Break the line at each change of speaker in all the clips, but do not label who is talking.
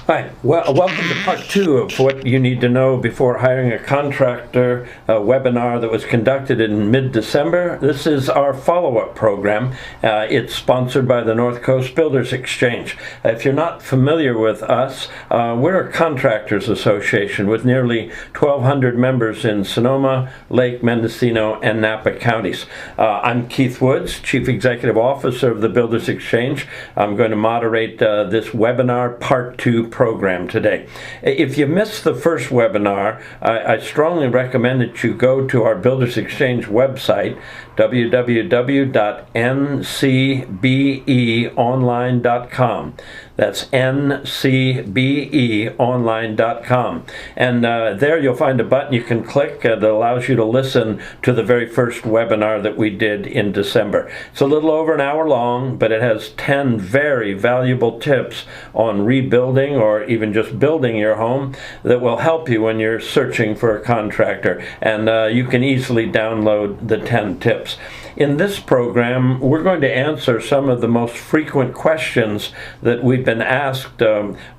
Hi, well, welcome to part 2 of what you need to know before hiring a contractor, a webinar that was conducted in mid-December. This is our follow-up program. It's sponsored by the North Coast Builders Exchange. If you're not familiar with us, we're a contractors association with nearly 1,200 members in Sonoma, Lake, Mendocino, and Napa counties. I'm Keith Woods, Chief Executive Officer of the Builders Exchange. I'm going to moderate this webinar part 2 program today. If you missed the first webinar, I strongly recommend that you go to our Builders Exchange website, www.ncbeonline.com. That's ncbeonline.com. And there you'll find a button you can click that allows you to listen to the very first webinar that we did in December. It's a little over an hour long, but it has 10 very valuable tips on rebuilding or even just building your home that will help you when you're searching for a contractor. And you can easily download the 10 tips. In this program, we're going to answer some of the most frequent questions that we've been asked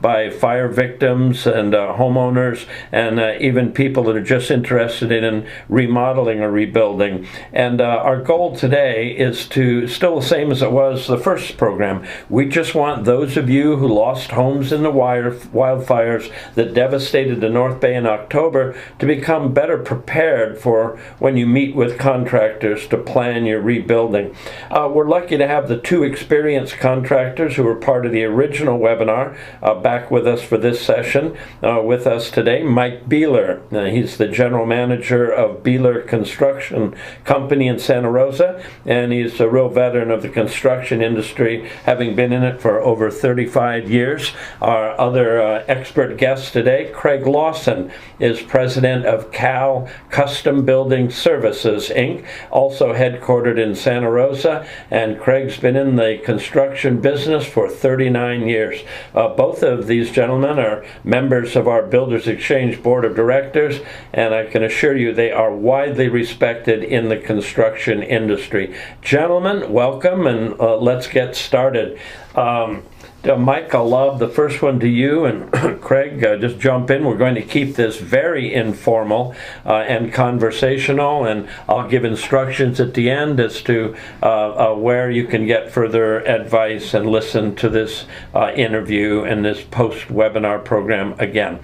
by fire victims and homeowners and even people that are just interested in remodeling or rebuilding. And our goal today is to, still the same as it was the first program, we just want those of you who lost homes in the wildfires that devastated the North Bay in October to become better prepared for when you meet with contractors to plan your rebuilding. We're lucky to have the 2 experienced contractors who were part of the original webinar back with us for this session. With us today, Mike Beeler. He's the general manager of Beeler Construction Company in Santa Rosa, and he's a real veteran of the construction industry, having been in it for over 35 years. Our other expert guest today, Craig Lawson, is president of Cal Custom Building Services, Inc., also headquartered in Santa Rosa, and Craig's been in the construction business for 39 years. Both of these gentlemen are members of our Builders Exchange Board of Directors, and I can assure you they are widely respected in the construction industry. Gentlemen, welcome, and let's get started. Mike, I'll lob the first one to you, and Craig, just jump in. We're going to keep this very informal and conversational, and I'll give instructions at the end as to where you can get further advice and listen to this interview and this post-webinar program again.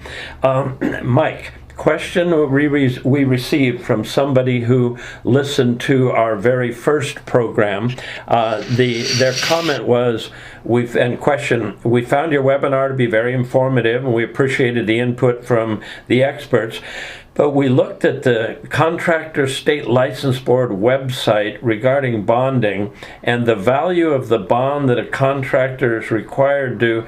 Mike, question we received from somebody who listened to our very first program. Their comment was, we found your webinar to be very informative, and we appreciated the input from the experts. But we looked at the Contractor State License Board website regarding bonding, and the value of the bond that a contractor is required to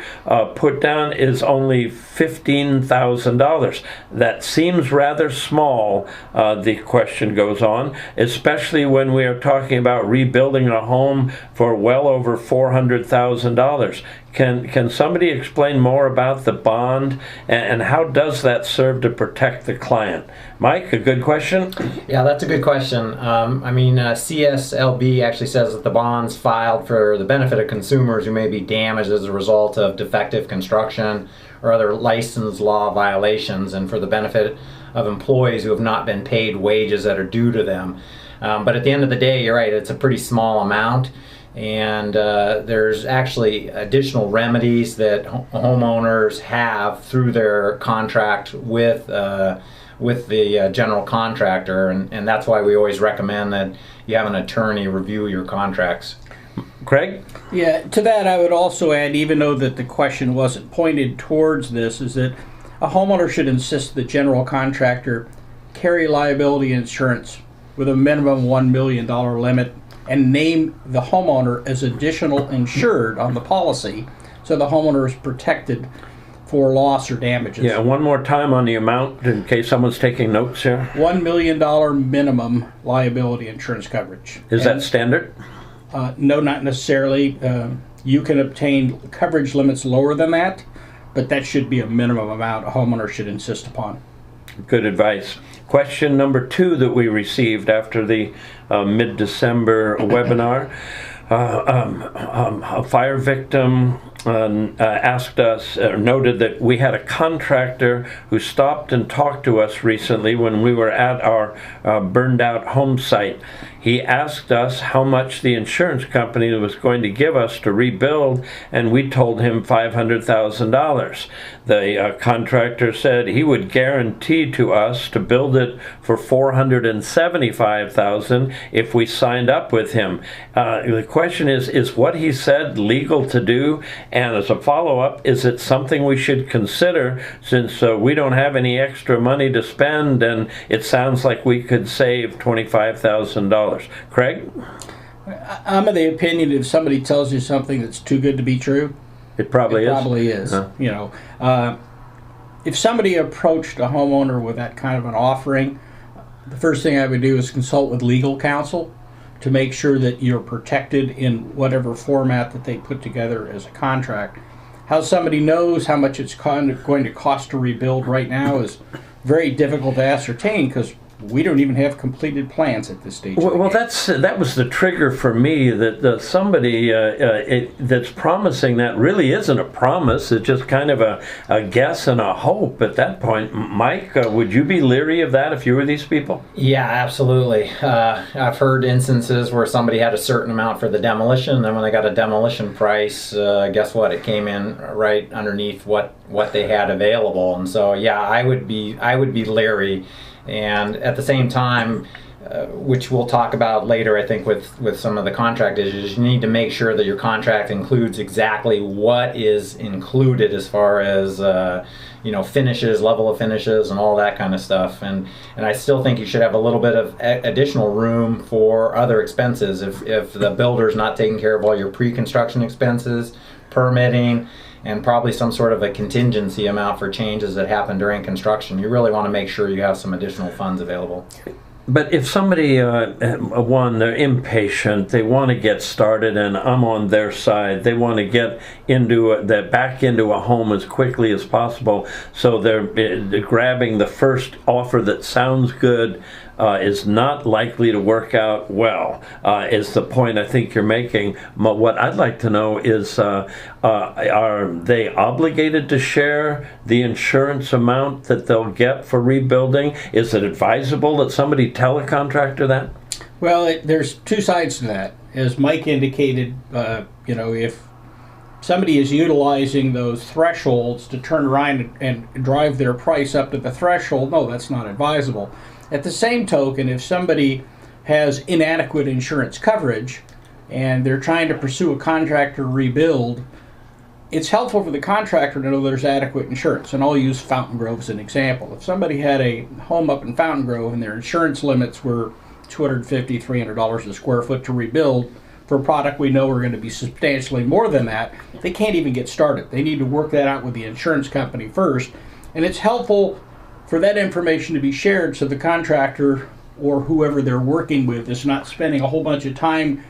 put down is only $15,000. That seems rather small, the question goes on, especially when we are talking about rebuilding a home for well over $400,000. Can somebody explain more about the bond and how does that serve to protect the client? Mike, a good question?
Yeah, that's a good question. CSLB actually says that the bonds filed for the benefit of consumers who may be damaged as a result of defective construction or other license law violations, and for the benefit of employees who have not been paid wages that are due to them. But at the end of the day, you're right, it's a pretty small amount. And there's actually additional remedies that homeowners have through their contract with the general contractor, and that's why we always recommend that you have an attorney review your contracts.
Craig?
Yeah, to that I would also add, even though that the question wasn't pointed towards this, is that a homeowner should insist the general contractor carry liability insurance with a minimum $1 million limit and name the homeowner as additional insured on the policy so the homeowner is protected for loss or damages.
Yeah, one more time on the amount in case someone's taking notes here.
$1 million minimum liability insurance coverage.
Is that standard?
No, not necessarily. You can obtain coverage limits lower than that, but that should be a minimum amount a homeowner should insist upon.
Good advice. Question number 2 that we received after the mid-December webinar. A fire victim asked us, noted that we had a contractor who stopped and talked to us recently when we were at our burned out home site. He asked us how much the insurance company was going to give us to rebuild, and we told him $500,000. The contractor said he would guarantee to us to build it for $475,000 if we signed up with him. The question is what he said legal to do? And as a follow-up, is it something we should consider, since we don't have any extra money to spend, and it sounds like we could save $25,000? Craig?
I'm of the opinion if somebody tells you something that's too good to be true,
it probably
is. You know, if somebody approached a homeowner with that kind of an offering, the first thing I would do is consult with legal counsel to make sure that you're protected in whatever format that they put together as a contract. How somebody knows how much it's going to cost to rebuild right now is very difficult to ascertain, because we don't even have completed plans at this stage.
Well, that was the trigger for me, that somebody that's promising that really isn't a promise. It's just kind of a guess and a hope at that point. Mike, would you be leery of that if you were these people?
Yeah, absolutely. I've heard instances where somebody had a certain amount for the demolition, and then when they got a demolition price, guess what? It came in right underneath what they had available. And so, yeah, I would be leery. And at the same time, which we'll talk about later, I think, with some of the contract issues, you need to make sure that your contract includes exactly what is included as far as finishes, level of finishes, and all that kind of stuff. And I still think you should have a little bit of additional room for other expenses. If the builder's not taking care of all your pre-construction expenses, permitting, and probably some sort of a contingency amount for changes that happen during construction, you really want to make sure you have some additional funds available.
But if somebody, they're impatient, they want to get started, and I'm on their side, they want to get back into a home as quickly as possible, so they're grabbing the first offer that sounds good, is not likely to work out well, is the point I think you're making. What I'd like to know is, are they obligated to share the insurance amount that they'll get for rebuilding? Is it advisable that somebody tell a contractor that?
Well, there's two sides to that. As Mike indicated, if somebody is utilizing those thresholds to turn around and drive their price up to the threshold, no, that's not advisable. At the same token, if somebody has inadequate insurance coverage and they're trying to pursue a contractor rebuild, it's helpful for the contractor to know there's adequate insurance. And I'll use Fountain Grove as an example. If somebody had a home up in Fountain Grove and their insurance limits were $250, $300 a square foot to rebuild, for a product we know are going to be substantially more than that, they can't even get started. They need to work that out with the insurance company first. And it's helpful for that information to be shared so the contractor or whoever they're working with is not spending a whole bunch of time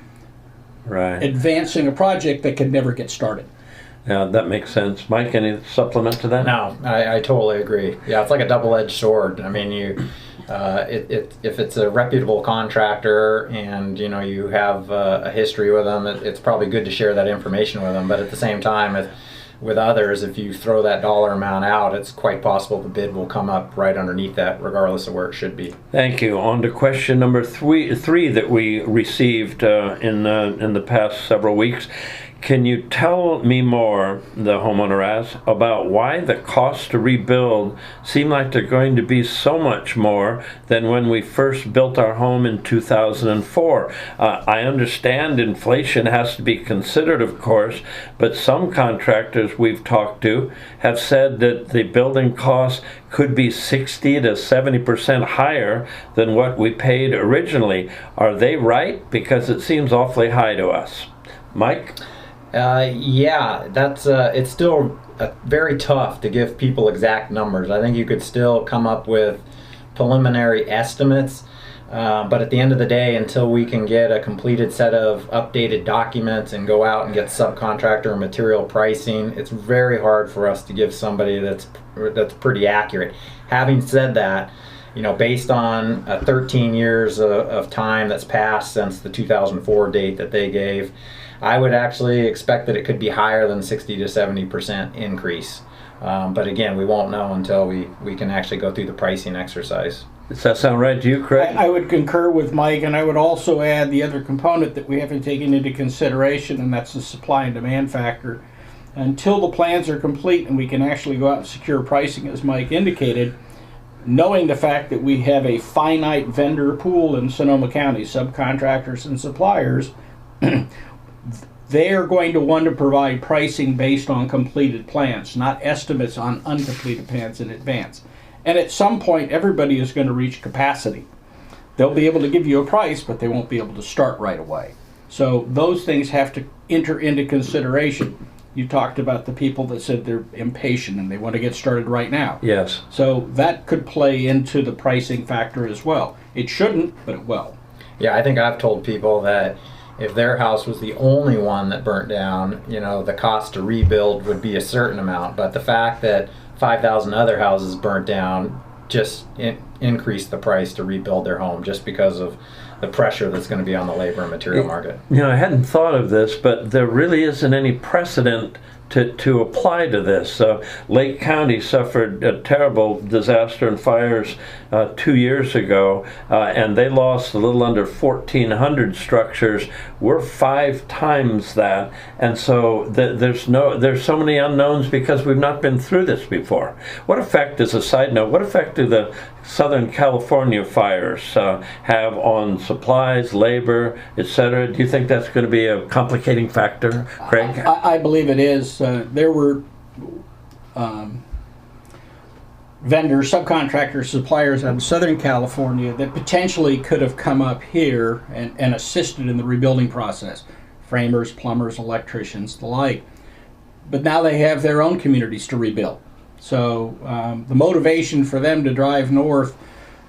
advancing a project that could never get started.
Yeah, that makes sense. Mike, any supplement to that?
No, I totally agree. Yeah, it's like a double-edged sword. I mean, if it's a reputable contractor and you have a history with them, it's probably good to share that information with them. But at the same time, with others, if you throw that dollar amount out, it's quite possible the bid will come up right underneath that, regardless of where it should be.
Thank you. On to question number three that we received in the past several weeks. Can you tell me more, the homeowner asks, about why the costs to rebuild seem like they're going to be so much more than when we first built our home in 2004? I understand inflation has to be considered, of course, but some contractors we've talked to have said that the building costs could be 60 to 70% higher than what we paid originally. Are they right? Because it seems awfully high to us. Mike?
Yeah, that's it's still very tough to give people exact numbers. I think you could still come up with preliminary estimates, but at the end of the day, until we can get a completed set of updated documents and go out and get subcontractor and material pricing, it's very hard for us to give somebody that's pretty accurate. Having said that, based on 13 years of time that's passed since the 2004 date that they gave, I would actually expect that it could be higher than 60 to 70% increase. But again, we won't know until we can actually go through the pricing exercise.
Does that sound right to you, Craig?
I would concur with Mike, and I would also add the other component that we haven't taken into consideration, and that's the supply and demand factor. Until the plans are complete and we can actually go out and secure pricing, as Mike indicated, knowing the fact that we have a finite vendor pool in Sonoma County, subcontractors and suppliers, they are going to want to provide pricing based on completed plans, not estimates on uncompleted plans in advance. And at some point, everybody is going to reach capacity. They'll be able to give you a price, but they won't be able to start right away. So those things have to enter into consideration. You talked about the people that said they're impatient and they want to get started right now.
Yes.
So that could play into the pricing factor as well. It shouldn't, but it will.
Yeah, I think I've told people that if their house was the only one that burnt down, the cost to rebuild would be a certain amount. But the fact that 5,000 other houses burnt down just increased the price to rebuild their home, just because of the pressure that's going to be on the labor and material market.
I hadn't thought of this, but there really isn't any precedent to apply to this. Lake County suffered a terrible disaster and fires 2 years ago, and they lost a little under 1,400 structures. We're 5 times that, and so there's so many unknowns because we've not been through this before. What effect, as a side note, what effect do the Southern California fires have on supplies, labor, etc.? Do you think that's going to be a complicating factor, Craig?
I believe it is. There were vendors, subcontractors, suppliers out of Southern California that potentially could have come up here and assisted in the rebuilding process. Framers, plumbers, electricians, the like. But now they have their own communities to rebuild. So the motivation for them to drive north,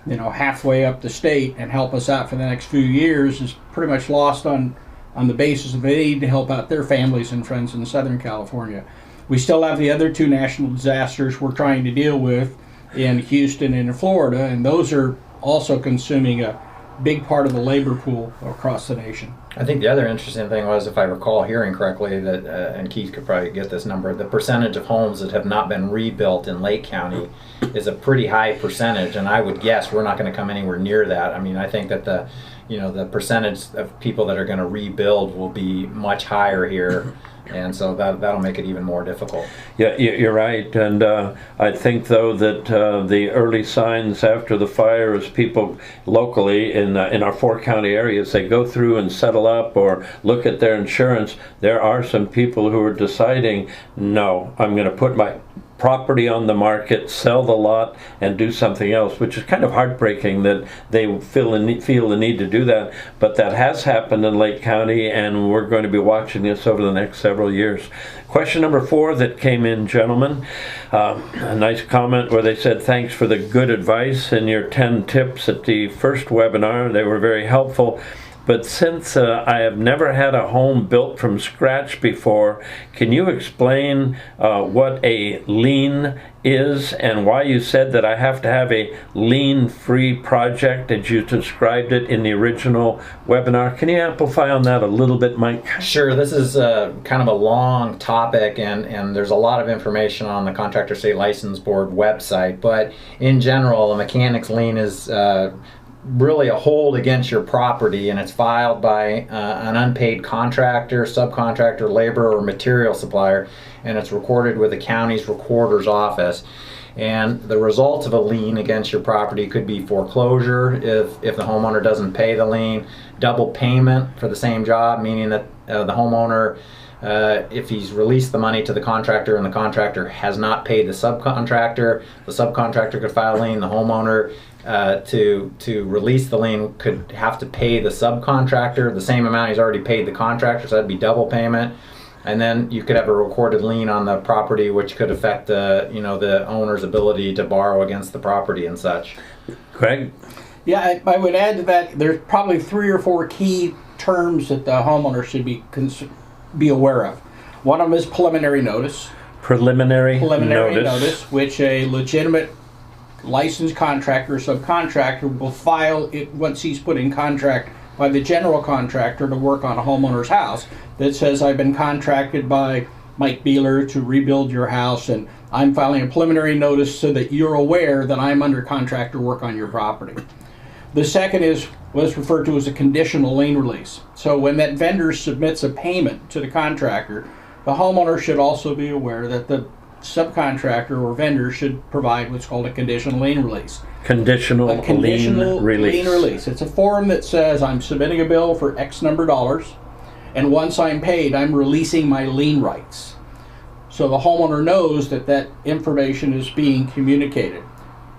halfway up the state and help us out for the next few years is pretty much lost on the basis of they need to help out their families and friends in Southern California. We still have the other 2 national disasters we're trying to deal with in Houston and in Florida, and those are also consuming a big part of the labor pool across the nation.
I think the other interesting thing was, if I recall hearing correctly, that and Keith could probably get this number, the percentage of homes that have not been rebuilt in Lake County is a pretty high percentage, and I would guess we're not going to come anywhere near that. I mean, I think that the percentage of people that are going to rebuild will be much higher here. And so that'll make it even more difficult.
Yeah, you're right. And I think, though, that the early signs after the fire is people locally in our 4 county areas, they go through and settle up or look at their insurance. There are some people who are deciding, no, I'm going to put my property on the market, sell the lot, and do something else, which is kind of heartbreaking that they feel the need to do that. But that has happened in Lake County, and we're going to be watching this over the next several years. Question number 4 that came in, gentlemen, a nice comment where they said, thanks for the good advice and your 10 tips at the first webinar. They were very helpful. But since I have never had a home built from scratch before, can you explain what a lien is and why you said that I have to have a lien-free project as you described it in the original webinar? Can you amplify on that a little bit, Mike?
Sure. This is kind of a long topic, and there's a lot of information on the Contractor State License Board website. But in general, a mechanic's lien is really a hold against your property, and it's filed by an unpaid contractor, subcontractor, labor, or material supplier, and it's recorded with the county's recorder's office. And the result of a lien against your property could be foreclosure if the homeowner doesn't pay the lien, double payment for the same job, meaning that the homeowner, if he's released the money to the contractor and the contractor has not paid the subcontractor could file a lien. The homeowner, to release the lien, could have to pay the subcontractor the same amount he's already paid the contractor, so that'd be double payment. And then you could have a recorded lien on the property, which could affect the owner's ability to borrow against the property and such.
Craig?
Yeah, I would add to that, there's probably 3 or 4 key terms that the homeowner should be aware of. One of them is preliminary notice.
Preliminary
notice, which a legitimate licensed contractor or subcontractor will file it once he's put in contract by the general contractor to work on a homeowner's house that says, I've been contracted by Mike Beeler to rebuild your house, and I'm filing a preliminary notice so that you're aware that I'm under contract to work on your property. The second is what's referred to as a conditional lien release. So when that vendor submits a payment to the contractor, the homeowner should also be aware that the subcontractor or vendor should provide what's called a conditional lien release.
Conditional lien release.
It's a form that says I'm submitting a bill for X number of dollars, and once I'm paid, I'm releasing my lien rights. So the homeowner knows that that information is being communicated.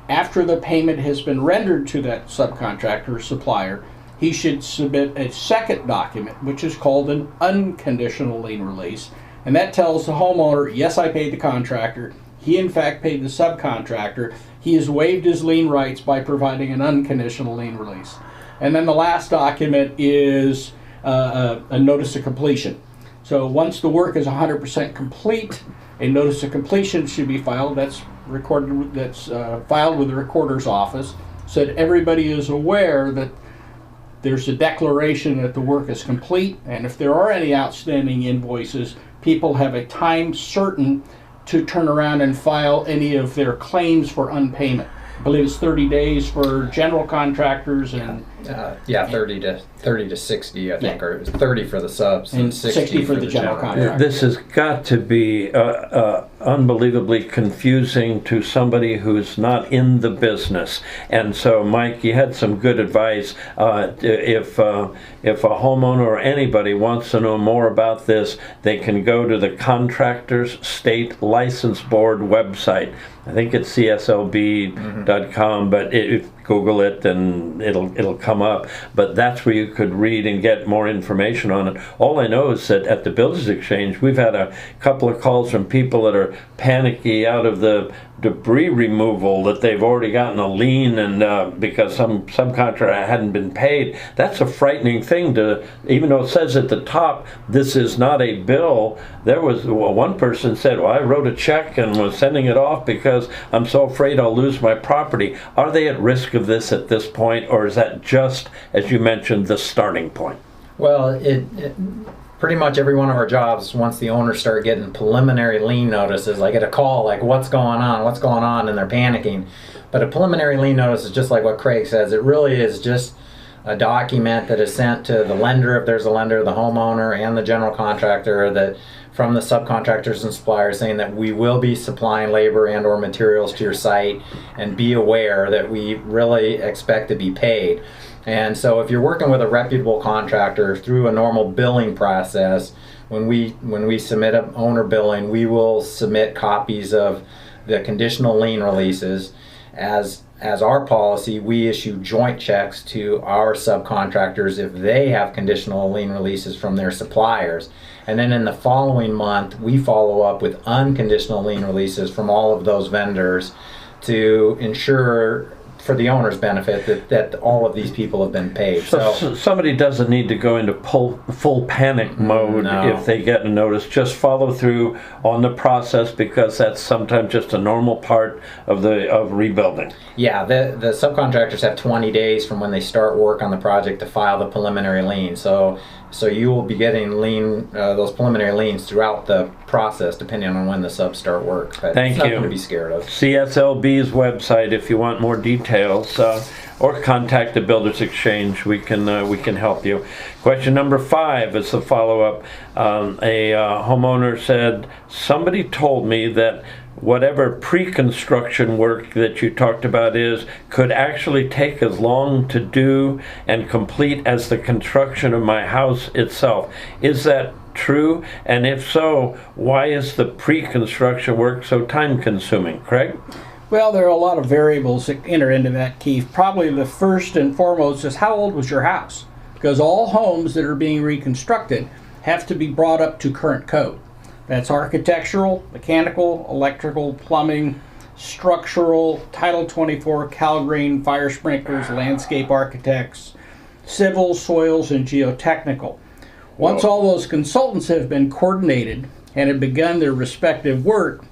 After the payment has been rendered to that subcontractor or supplier, he should submit a second document, which is called an unconditional lien release. And that tells the homeowner, yes, I paid the contractor. He in fact paid the subcontractor. He has waived his lien rights by providing an unconditional lien release. And then the last document is a notice of completion. So once the work is 100% complete, a notice of completion should be filed. That's recorded. That's filed with the recorder's office, so that everybody is aware that there's a declaration that the work is complete. And if there are any outstanding invoices, people have a time certain to turn around and file any of their claims for unpayment. I believe it's 30 days for general contractors and
30 to 60, I think, or it was 30 for the subs
and 60 for the general contractor.
This has got to be unbelievably confusing to somebody who's not in the business. And so, Mike, you had some good advice. If a homeowner or anybody wants to know more about this, they can go to the Contractors State License Board website. I think it's cslb.com, but if Google it and it'll come up. But that's where you could read and get more information on it. All I know is that at the Builders Exchange, we've had a couple of calls from people that are panicky out of the debris removal, that they've already gotten a lien and because some subcontractor hadn't been paid. That's a frightening thing to, even though it says at the top, this is not a bill. There was one person said, well, I wrote a check and was sending it off because I'm so afraid I'll lose my property. Are they at risk of this at this point, or is that just, as you mentioned, the starting point?
Well, it pretty much every one of our jobs, once the owners start getting preliminary lien notices, I get a call like, what's going on, and they're panicking. But a preliminary lien notice is just like what Craig says. It really is just a document that is sent to the lender, if there's a lender, the homeowner, and the general contractor, that from the subcontractors and suppliers, saying that we will be supplying labor and or materials to your site, and be aware that we really expect to be paid. And so if you're working with a reputable contractor through a normal billing process, when we submit an owner billing, we will submit copies of the conditional lien releases. As our policy, we issue joint checks to our subcontractors if they have conditional lien releases from their suppliers. And then in the following month, we follow up with unconditional lien releases from all of those vendors to ensure, for the owner's benefit, that all of these people have been paid.
So somebody doesn't need to go into full panic mode if they get a notice. Just follow through on the process, because that's sometimes just a normal part of rebuilding. Yeah,
the subcontractors have 20 days from when they start work on the project to file the preliminary lien. So you will be getting those preliminary liens throughout the process, depending on when the subs start work. But
Thank
it's
you.
Nothing to be scared of.
CSLB's website, if you want more details, or contact the Builders Exchange. We can help you. Question number 5 is the follow-up. A homeowner said, somebody told me that whatever pre-construction work that you talked about could actually take as long to do and complete as the construction of my house itself. Is that true? And if so, why is the pre-construction work so time-consuming? Craig?
Well, there are a lot of variables that enter into that, Keith. Probably the first and foremost is, how old was your house? Because all homes that are being reconstructed have to be brought up to current code. That's architectural, mechanical, electrical, plumbing, structural, Title 24, CalGreen, fire sprinklers, landscape architects, civil, soils, and geotechnical. Once all those consultants have been coordinated and have begun their respective work,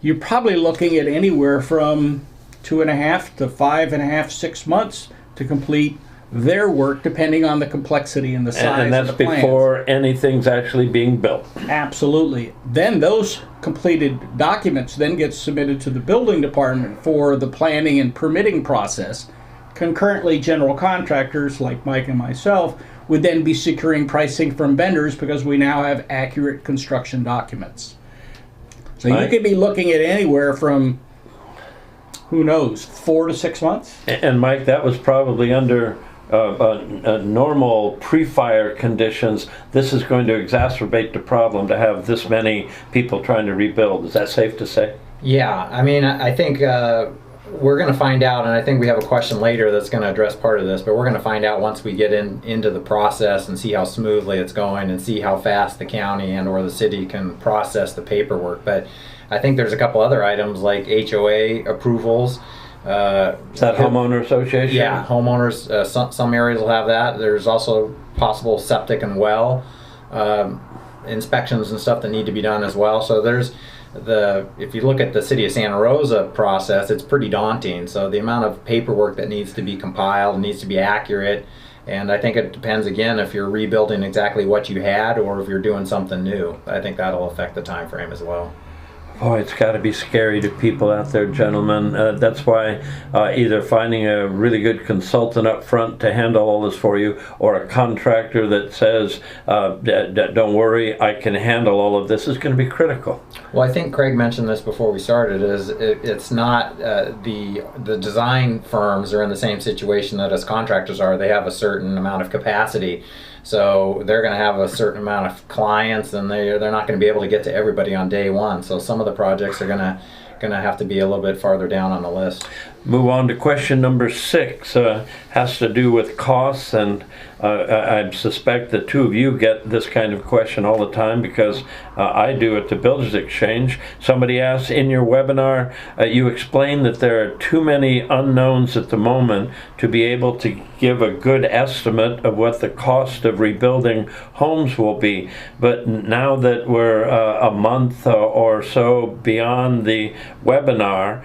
you're probably looking at anywhere from 2.5 to 5.5, 6 months to complete their work depending on the complexity and the size
And that's
of the plans.
before anything's actually being built.
Absolutely. Then those completed documents then get submitted to the building department for the planning and permitting process. Concurrently, general contractors like Mike and myself would then be securing pricing from vendors because we now have accurate construction documents. So you could be looking at anywhere from, who knows, 4 to 6 months?
And Mike, that was probably under normal pre-fire conditions. This is going to exacerbate the problem to have this many people trying to rebuild. Is that safe to say?
Yeah, I mean, I think we're going to find out, and I think we have a question later that's going to address part of this, but we're going to find out once we get into the process and see how smoothly it's going and see how fast the county and or the city can process the paperwork. But I think there's a couple other items like HOA approvals.
Is that homeowner association?
Yeah, homeowners, some areas will have that. There's also possible septic and well inspections and stuff that need to be done as well. So there's if you look at the city of Santa Rosa process, it's pretty daunting. So the amount of paperwork that needs to be compiled needs to be accurate. And I think it depends, again, if you're rebuilding exactly what you had or if you're doing something new. I think that'll affect the time frame as well.
Oh, it's got to be scary to people out there, gentlemen. That's why either finding a really good consultant up front to handle all this for you, or a contractor that says, don't worry, I can handle all of this, is going to be critical.
Well, I think Craig mentioned this before we started, it's not the design firms are in the same situation that us contractors are. They have a certain amount of capacity. So they're going to have a certain amount of clients, and they're not going to be able to get to everybody on day one. So some of the projects are going to have to be a little bit farther down on the list.
Move on to question number 6. Has to do with costs, and I suspect the two of you get this kind of question all the time because I do at the Builders Exchange. Somebody asks, in your webinar, you explain that there are too many unknowns at the moment to be able to give a good estimate of what the cost of rebuilding homes will be. But now that we're a month or so beyond the webinar,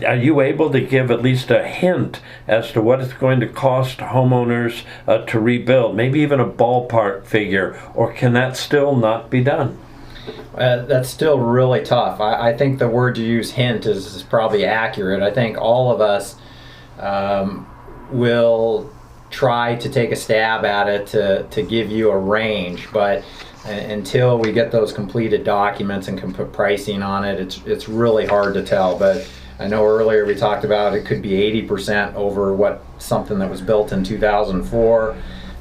are you able to give at least a hint as to what it's going to cost homeowners to rebuild? Maybe even a ballpark figure, or can that still not be done?
That's still really tough. I think the word you use, hint, is probably accurate. I think all of us will try to take a stab at it to give you a range, but until we get those completed documents and can put pricing on it, it's really hard to tell. But I know earlier we talked about it could be 80% over what something that was built in 2004.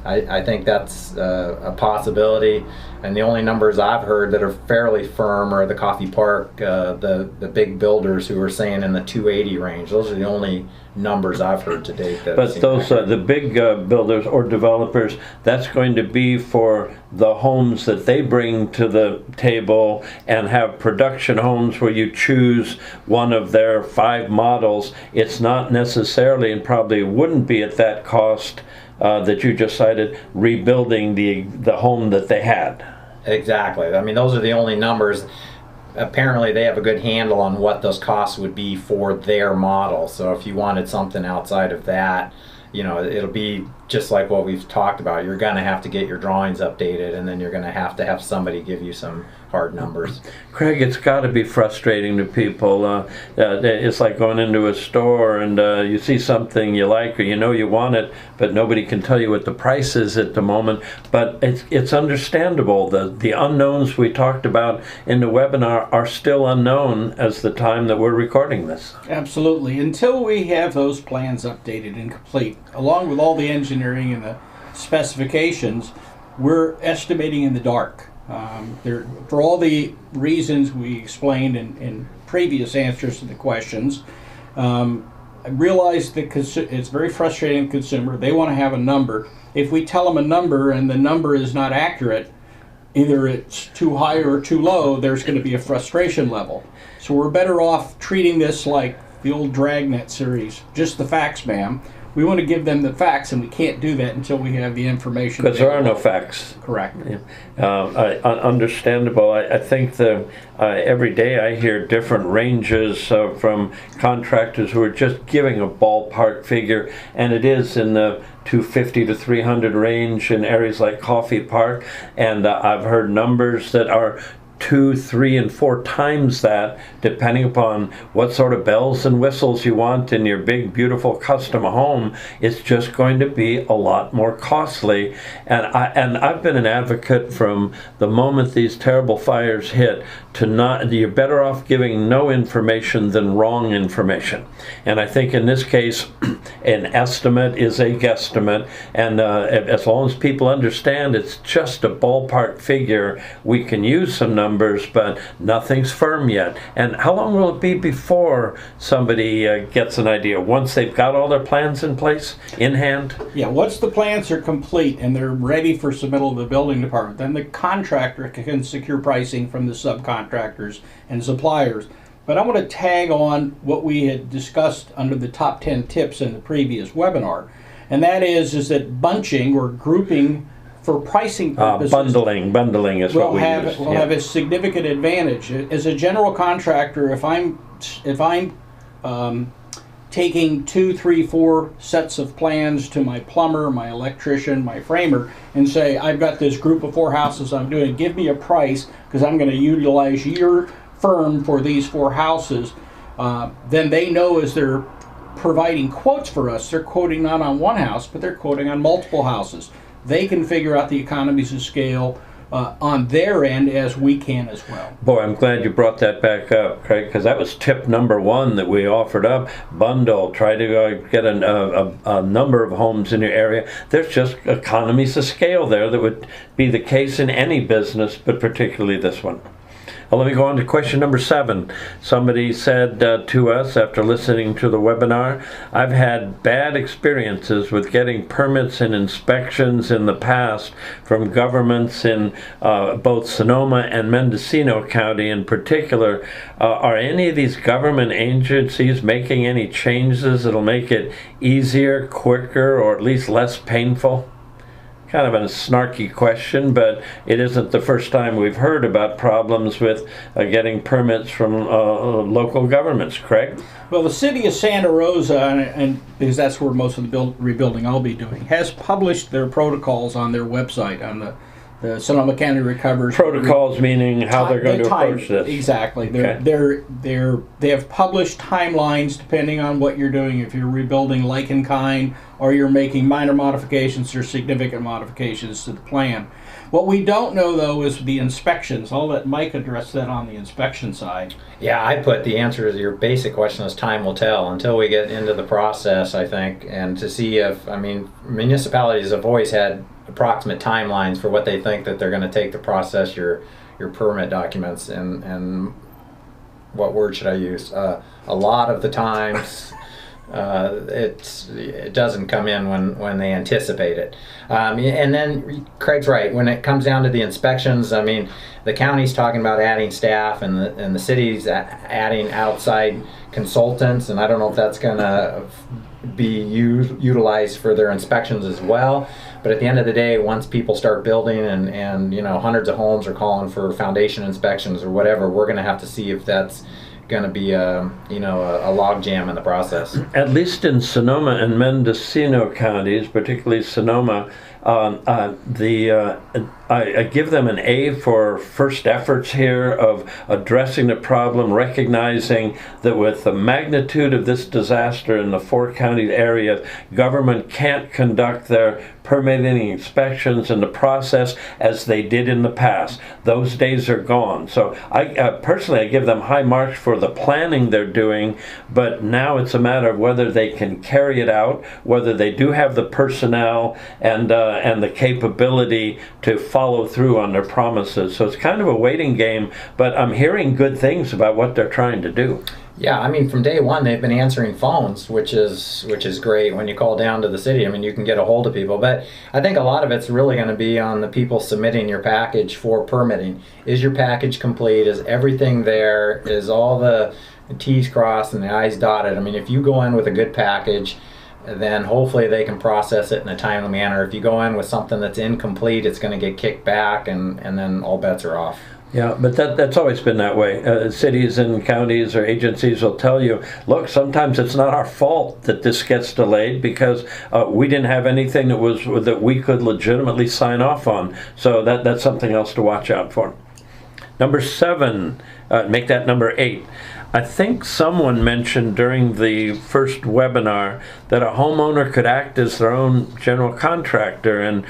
I think that's a possibility. And the only numbers I've heard that are fairly firm are the Coffee Park, the big builders who are saying in the 280 range. Those are the only numbers I've heard to date.
But those the big builders or developers, that's going to be for the homes that they bring to the table and have production homes where you choose one of their 5 models. It's not necessarily, and probably wouldn't be at that cost that you just cited, rebuilding the home that they had.
Exactly. I mean, those are the only numbers. Apparently they have a good handle on what those costs would be for their model. So if you wanted something outside of that, you know, it'll be just like what we've talked about. You're going to have to get your drawings updated, and then you're going to have somebody give you some hard numbers.
Craig, it's got to be frustrating to people. It's like going into a store and you see something you like, or you know you want it, but nobody can tell you what the price is at the moment. But it's understandable. The unknowns we talked about in the webinar are still unknown as the time that we're recording this.
Absolutely. Until we have those plans updated and complete, along with all the engineering and the specifications, we're estimating in the dark. For all the reasons we explained in previous answers to the questions, I realize that it's very frustrating to the consumer. They want to have a number. If we tell them a number and the number is not accurate, either it's too high or too low, there's going to be a frustration level. So we're better off treating this like the old Dragnet series, just the facts, ma'am, we want to give them the facts, and we can't do that until we have the information.
Because there are no facts.
Correct.
Understandable. I think every day I hear different ranges from contractors who are just giving a ballpark figure, and it is in the 250 to 300 range in areas like Coffee Park, and I've heard numbers that are 2, 3, and 4 times that, depending upon what sort of bells and whistles you want in your big, beautiful custom home. It's just going to be a lot more costly. And I've been an advocate from the moment these terrible fires hit to not. You're better off giving no information than wrong information. And I think in this case, an estimate is a guesstimate, and as long as people understand it's just a ballpark figure, we can use some numbers, but nothing's firm yet. And how long will it be before somebody gets an idea? Once they've got all their plans in place, in hand?
Yeah, once the plans are complete and they're ready for submittal to the building department, then the contractor can secure pricing from the subcontractors and suppliers. But I want to tag on what we had discussed under the top 10 tips in the previous webinar, and that is that bunching or grouping for pricing purposes,
bundling is what we use.
Will have a significant advantage. As a general contractor, if I'm taking 2, 3, 4 sets of plans to my plumber, my electrician, my framer, and say, I've got this group of 4 houses I'm doing, give me a price because I'm going to utilize your firm for these 4 houses, then they know as they're providing quotes for us, they're quoting not on one house, but they're quoting on multiple houses. They can figure out the economies of scale on their end as we can as well.
Boy, I'm glad you brought that back up, Craig, because that was tip number 1 that we offered up. Bundle, try to get a number of homes in your area. There's just economies of scale there that would be the case in any business, but particularly this one. Let me go on to question number 7. Somebody said to us after listening to the webinar, I've had bad experiences with getting permits and inspections in the past from governments in both Sonoma and Mendocino County in particular. Are any of these government agencies making any changes that'll make it easier, quicker, or at least less painful? Kind of a snarky question, but it isn't the first time we've heard about problems with getting permits from local governments. Craig?
Well, the city of Santa Rosa, and because that's where most of the rebuilding I'll be doing, has published their protocols on their website, on the Sonoma County Recovers.
Protocols meaning how they're going to approach this.
Exactly.
Okay.
They have published timelines depending on what you're doing. If you're rebuilding like in kind, or you're making minor modifications or significant modifications to the plan. What we don't know, though, is the inspections. I'll let Mike address that on the inspection side.
Yeah, I put the answer to your basic question as time will tell until we get into the process, I think, and to see if, municipalities have always had approximate timelines for what they think that they're going to take to process your permit documents, and what word should I use? A lot of the times it doesn't come in when they anticipate it. And then Craig's right, when it comes down to the inspections, the county's talking about adding staff, and the city's adding outside consultants, and I don't know if that's going to be utilized for their inspections as well. But at the end of the day, once people start building and hundreds of homes are calling for foundation inspections or whatever, we're going to have to see if that's going to be a log jam in the process.
At least in Sonoma and Mendocino counties, particularly Sonoma, I give them an A for first efforts here of addressing the problem, recognizing that with the magnitude of this disaster in the 4 county area, government can't conduct their permitting inspections in the process as they did in the past. Those days are gone. So I personally give them high marks for the planning they're doing, but now it's a matter of whether they can carry it out, whether they do have the personnel and the capability to follow through on their promises. So it's kind of a waiting game, but I'm hearing good things about what they're trying to do.
Yeah, from day one they've been answering phones, which is great. When you call down to the city, you can get a hold of people. But I think a lot of it's really going to be on the people submitting your package for permitting. Is your package complete? Is everything there? Is all the T's crossed and the I's dotted? If you go in with a good package, then hopefully they can process it in a timely manner. If you go in with something that's incomplete, it's going to get kicked back, and then all bets are off.
Yeah, but that's always been that way. Cities and counties or agencies will tell you, look, sometimes it's not our fault that this gets delayed because we didn't have anything that we could legitimately sign off on. So that's something else to watch out for. Number 7, make that number 8. I think someone mentioned during the first webinar that a homeowner could act as their own general contractor and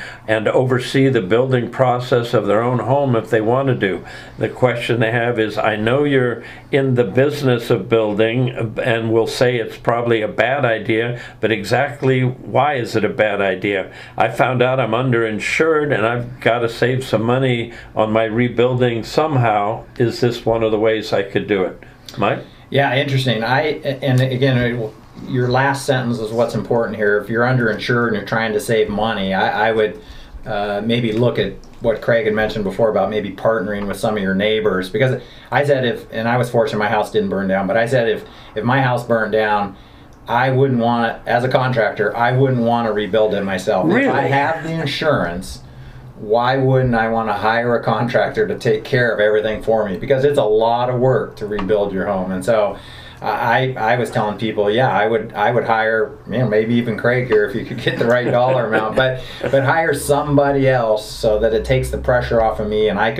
oversee the building process of their own home if they want to do. The question they have is, I know you're in the business of building and will say it's probably a bad idea, but exactly why is it a bad idea? I found out I'm underinsured and I've got to save some money on my rebuilding somehow. Is this one of the ways I could do it? Mike?
Yeah, interesting. And again, your last sentence is what's important here. If you're underinsured and you're trying to save money, I would maybe look at what Craig had mentioned before about maybe partnering with some of your neighbors. Because I said and I was fortunate my house didn't burn down, but I said if my house burned down, I wouldn't want to, as a contractor, I wouldn't want to rebuild it myself.
Really?
If I have the insurance, why wouldn't I want to hire a contractor to take care of everything for me? Because it's a lot of work to rebuild your home. And so I was telling people, yeah, I would hire, maybe even Craig here if you could get the right dollar amount, but hire somebody else so that it takes the pressure off of me and I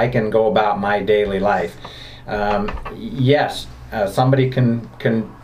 can go about my daily life. Yes, somebody can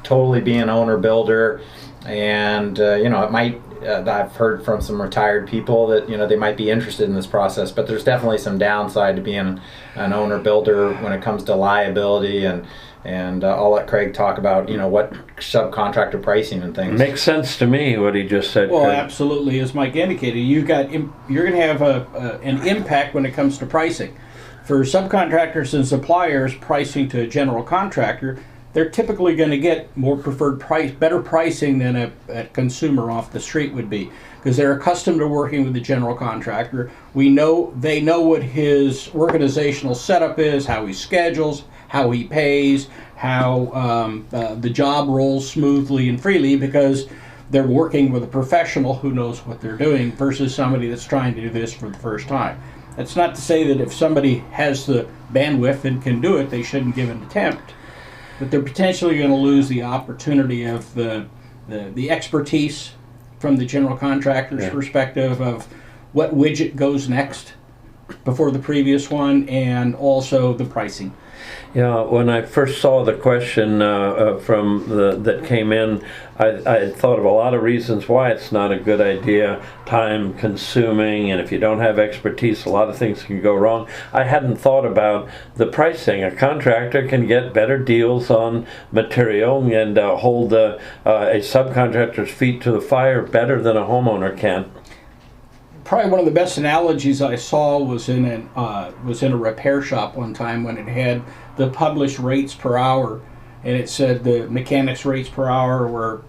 totally be an owner builder, and it might. I've heard from some retired people that they might be interested in this process, but there's definitely some downside to being an owner builder when it comes to liability, and I'll let Craig talk about what subcontractor pricing and things.
Makes sense to me what he just said.
Well,
Craig.
absolutely, as Mike indicated, you're going to have an impact when it comes to pricing. For subcontractors and suppliers, pricing to a general contractor, they're typically going to get more preferred price, better pricing than a consumer off the street would be, because they're accustomed to working with the general contractor. They know what his organizational setup is, how he schedules, how he pays, how the job rolls smoothly and freely, because they're working with a professional who knows what they're doing versus somebody that's trying to do this for the first time. That's not to say that if somebody has the bandwidth and can do it, they shouldn't give an attempt. But they're potentially going to lose the opportunity of the expertise from the general contractor's perspective of what widget goes next before the previous one, and also the pricing.
Yeah, when I first saw the question that came in, I thought of a lot of reasons why it's not a good idea. Time consuming, and if you don't have expertise, a lot of things can go wrong. I hadn't thought about the pricing. A contractor can get better deals on material and hold a subcontractor's feet to the fire better than a homeowner can.
Probably one of the best analogies I saw was in a repair shop one time when it had the published rates per hour, and it said the mechanics rates per hour were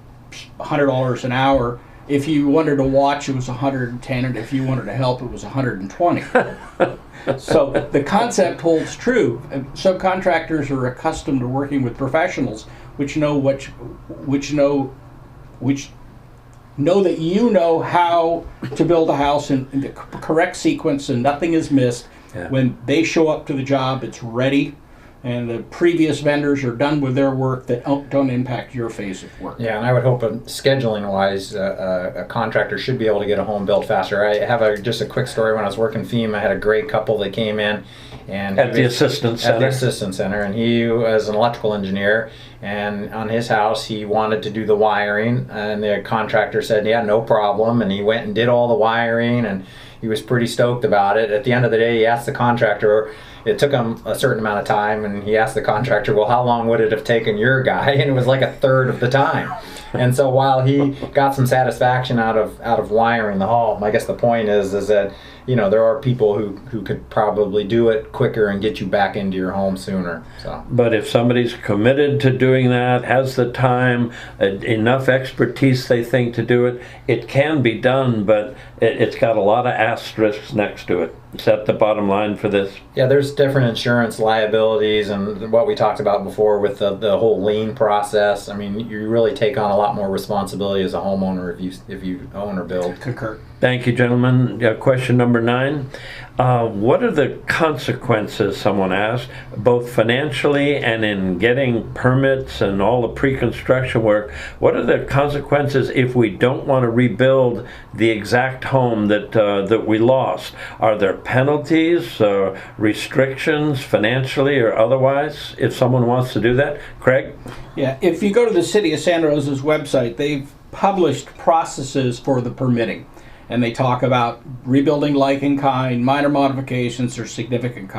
$100 an hour. If you wanted to watch, it was $110, and if you wanted to help, it was $120. So the concept holds true. Subcontractors are accustomed to working with professionals, which know that you know how to build a house in the correct sequence and nothing is missed.
Yeah.
When they show up to the job, it's ready, and the previous vendors are done with their work that don't impact your phase of work.
Yeah, and I would hope scheduling-wise, a contractor should be able to get a home built faster. I have just a quick story. When I was working FEMA, I had a great couple that came in. And
At the assistance center,
and he was an electrical engineer, and on his house he wanted to do the wiring, and the contractor said, yeah, no problem, and he went and did all the wiring, and he was pretty stoked about it. At the end of the day, he asked the contractor, it took him a certain amount of time, and he asked the contractor, well, how long would it have taken your guy? And it was like a third of the time. And so while he got some satisfaction out of wiring the home, I guess the point is that there are people who could probably do it quicker and get you back into your home sooner. So.
But if somebody's committed to doing that, has the time, enough expertise they think to do it, it can be done, but it's got a lot of asterisks next to it. Is that the bottom line for this?
Yeah, there's different insurance liabilities and what we talked about before with the whole lien process. I mean, you really take on a lot more responsibility as a homeowner if you own or build.
Concur.
Thank you, gentlemen. Question number 9. What are the consequences, someone asked, both financially and in getting permits and all the pre-construction work? What are the consequences if we don't want to rebuild the exact home that we lost? Are there penalties, restrictions, financially or otherwise, if someone wants to do that? Craig?
Yeah, if you go to the City of Santa Rosa's website, they've published processes for the permitting. And they talk about rebuilding like in kind, minor modifications or significant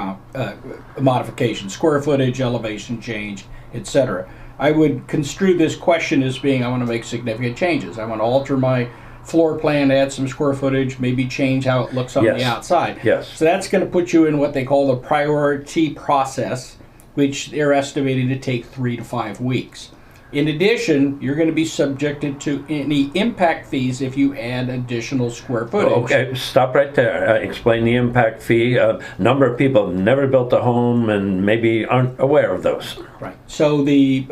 modifications, square footage, elevation change, etc. I would construe this question as being, I want to make significant changes. I want to alter my floor plan, add some square footage, maybe change how it looks on the outside.
Yes.
So that's going to put you in what they call the priority process, which they're estimating to take 3 to 5 weeks. In addition, you're going to be subjected to any impact fees if you add additional square footage.
Okay, stop right there. Explain the impact fee. A number of people have never built a home and maybe aren't aware of those.
Right. So the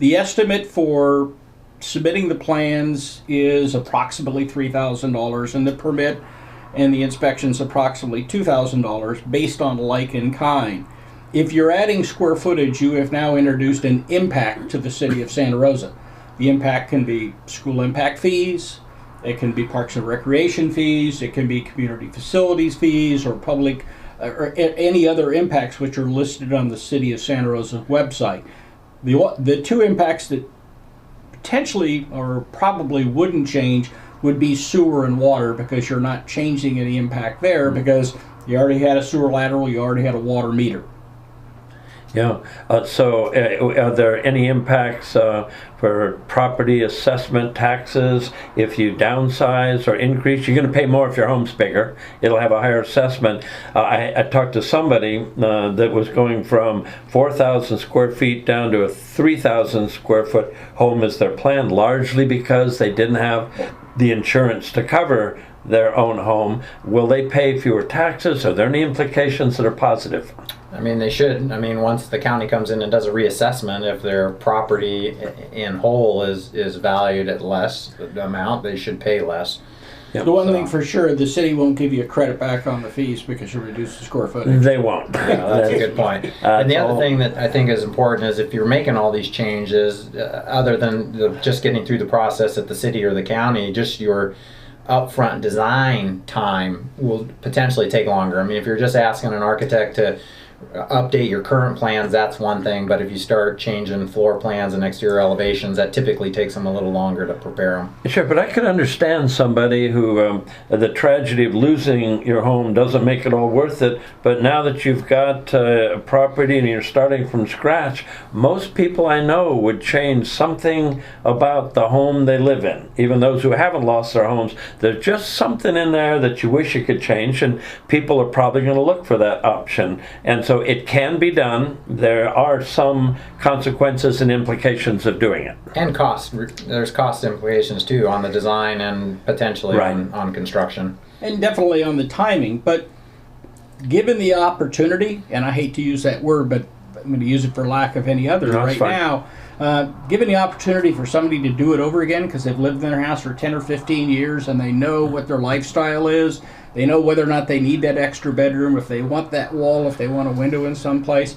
estimate for submitting the plans is approximately $3,000, and the permit and the inspections approximately $2,000 based on like in kind. If you're adding square footage, you have now introduced an impact to the City of Santa Rosa. The impact can be school impact fees, it can be parks and recreation fees, it can be community facilities fees, or public or any other impacts which are listed on the City of Santa Rosa's website. The 2 impacts that potentially or probably wouldn't change would be sewer and water, because you're not changing any impact there because you already had a sewer lateral, you already had a water meter.
Yeah. So are there any impacts for property assessment taxes? If you downsize or increase, you're going to pay more if your home's bigger. It'll have a higher assessment. I talked to somebody that was going from 4,000 square feet down to a 3,000 square foot home as their plan, largely because they didn't have the insurance to cover their own home. Will they pay fewer taxes? Are there any implications that are positive?
I mean, they should. I mean, once the county comes in and does a reassessment, if their property in whole is valued at less amount, they should pay less.
Yep.
The one thing for sure, the city won't give you a credit back on the fees because you reduce the square footage.
They won't.
Yeah, that's a good point. And the other thing that I think is important is if you're making all these changes, other than just getting through the process at the city or the county, just your upfront design time will potentially take longer. I mean, if you're just asking an architect to update your current plans, that's one thing, but if you start changing floor plans and exterior elevations, that typically takes them a little longer to prepare them.
Sure, but I could understand somebody who the tragedy of losing your home doesn't make it all worth it, but now that you've got a property and you're starting from scratch, most people I know would change something about the home they live in. Even those who haven't lost their homes, there's just something in there that you wish you could change, and people are probably going to look for that option. And so it can be done. There are some consequences and implications of doing it.
And cost. There's cost implications too on the design and potentially on construction.
And definitely on the timing. But given the opportunity, and I hate to use that word, but I'm going to use it for lack of any other now, given the opportunity for somebody to do it over again because they've lived in their house for 10 or 15 years and they know what their lifestyle is, they know whether or not they need that extra bedroom, if they want that wall, if they want a window in some place.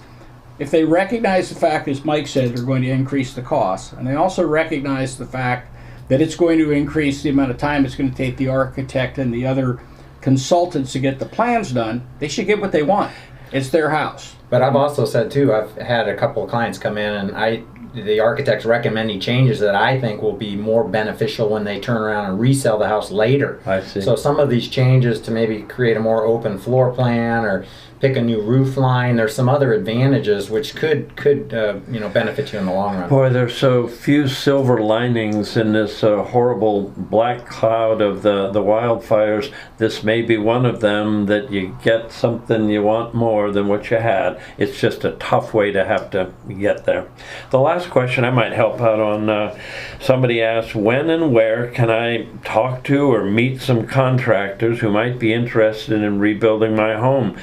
If they recognize the fact, as Mike said, they're going to increase the cost, and they also recognize the fact that it's going to increase the amount of time it's going to take the architect and the other consultants to get the plans done, they should get what they want. It's their house.
But I've also said too, I've had a couple of clients come in and the architect's recommending changes that I think will be more beneficial when they turn around and resell the house later.
I see.
So some of these changes to maybe create a more open floor plan or pick a new roof line, there's some other advantages which could benefit you in the long run.
Boy, there's so few silver linings in this horrible black cloud of the wildfires. This may be one of them, that you get something you want more than what you had. It's just a tough way to have to get there. The last last question I might help out on. Somebody asked, when and where can I talk to or meet some contractors who might be interested in rebuilding my home?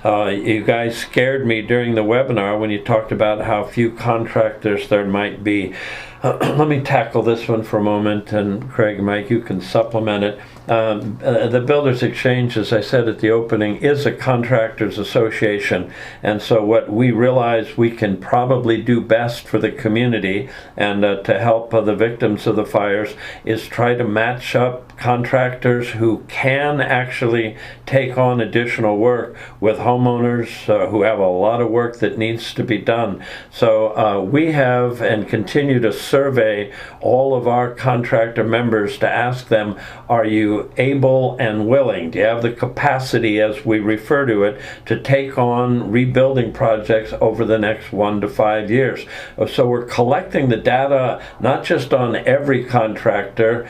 You guys scared me during the webinar when you talked about how few contractors there might be. Let me tackle this one for a moment, and Craig, Mike, you can supplement it. The Builders Exchange, as I said at the opening, is a contractors association, and so what we realize we can probably do best for the community and to help the victims of the fires is try to match up contractors who can actually take on additional work with homeowners who have a lot of work that needs to be done. So we have and continue to survey all of our contractor members to ask them, are you able and willing? Do you have the capacity, as we refer to it, to take on rebuilding projects over the next 1 to 5 years? So we're collecting the data not just on every contractor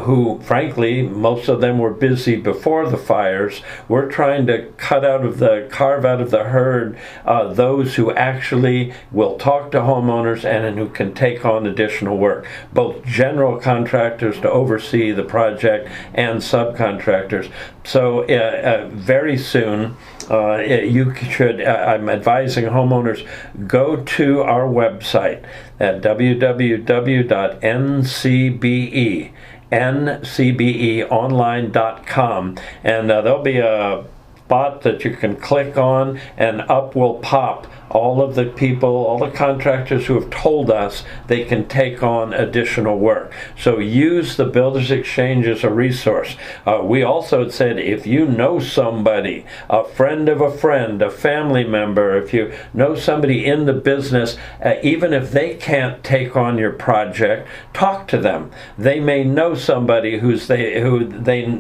who, frankly, most of them were busy before the fires. We're trying to carve out of the herd those who actually will talk to homeowners and who can take on additional work, both general contractors to oversee the project and subcontractors. So very soon you should, I'm advising homeowners, go to our website at ncbeonline.com, and there'll be a bot that you can click on, and up will pop all of the people, all the contractors who have told us they can take on additional work. So use the Builders Exchange as a resource. We also said, if you know somebody, a friend of a friend, a family member, if you know somebody in the business, even if they can't take on your project, talk to them. They may know somebody who they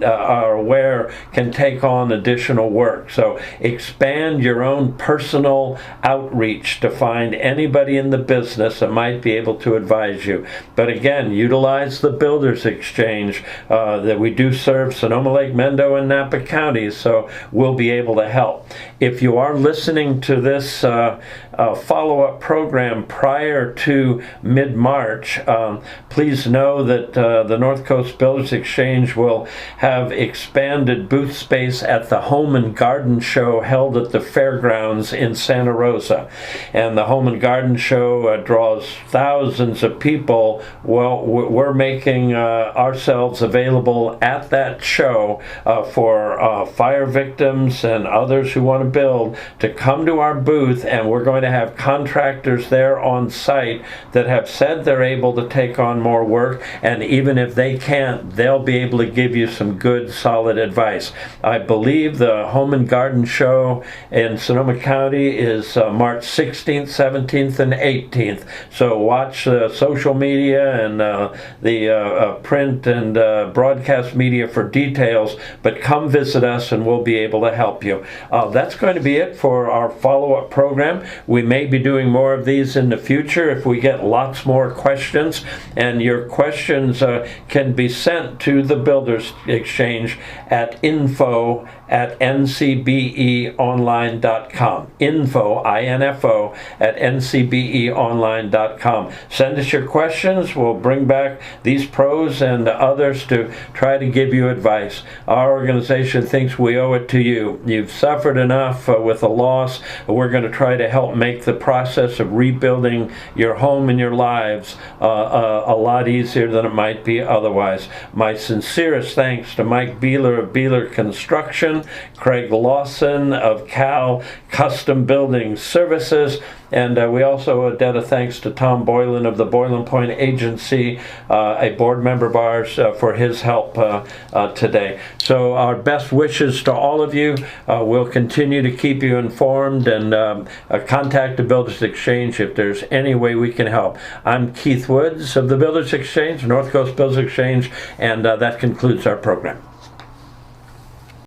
are aware can take on additional work. So expand your own personal outreach to find anybody in the business that might be able to advise you. But again, utilize the Builders Exchange that we do serve Sonoma Lake, Mendo, and Napa counties, so we'll be able to help. If you are listening to this follow-up program prior to mid-March, please know that the North Coast Builders Exchange will have expanded booth space at the Home and Garden Show held at the fairgrounds in Santa Rosa. And the Home and Garden Show draws thousands of people. Well, we're making ourselves available at that show for fire victims and others who want to build to come to our booth, and we're going to have contractors there on site that have said they're able to take on more work, and even if they can't, they'll be able to give you some good, solid advice. I believe the Home and Garden Show in Sonoma County is March 16th, 17th, and 18th. So watch social media and the print and broadcast media for details, but come visit us and we'll be able to help you. That's going to be it for our follow-up program. We may be doing more of these in the future if we get lots more questions, and your questions can be sent to the Builders Exchange at info@ncbeonline.com. info at ncbeonline.com. Send us your questions. We'll bring back these pros and others to try to give you advice. Our organization thinks we owe it to you. You've suffered enough with a loss. We're going to try to help make the process of rebuilding your home and your lives a lot easier than it might be otherwise. My sincerest thanks to Mike Beeler of Beeler Construction, Craig Lawson of Cal Custom Building Services, and we also owe a debt of thanks to Tom Boylan of the Boylan Point Agency, a board member of ours, for his help today. So our best wishes to all of you. We'll continue to keep you informed, and contact the Builders Exchange if there's any way we can help. I'm Keith Woods of the Builders Exchange, North Coast Builders Exchange, and that concludes our program.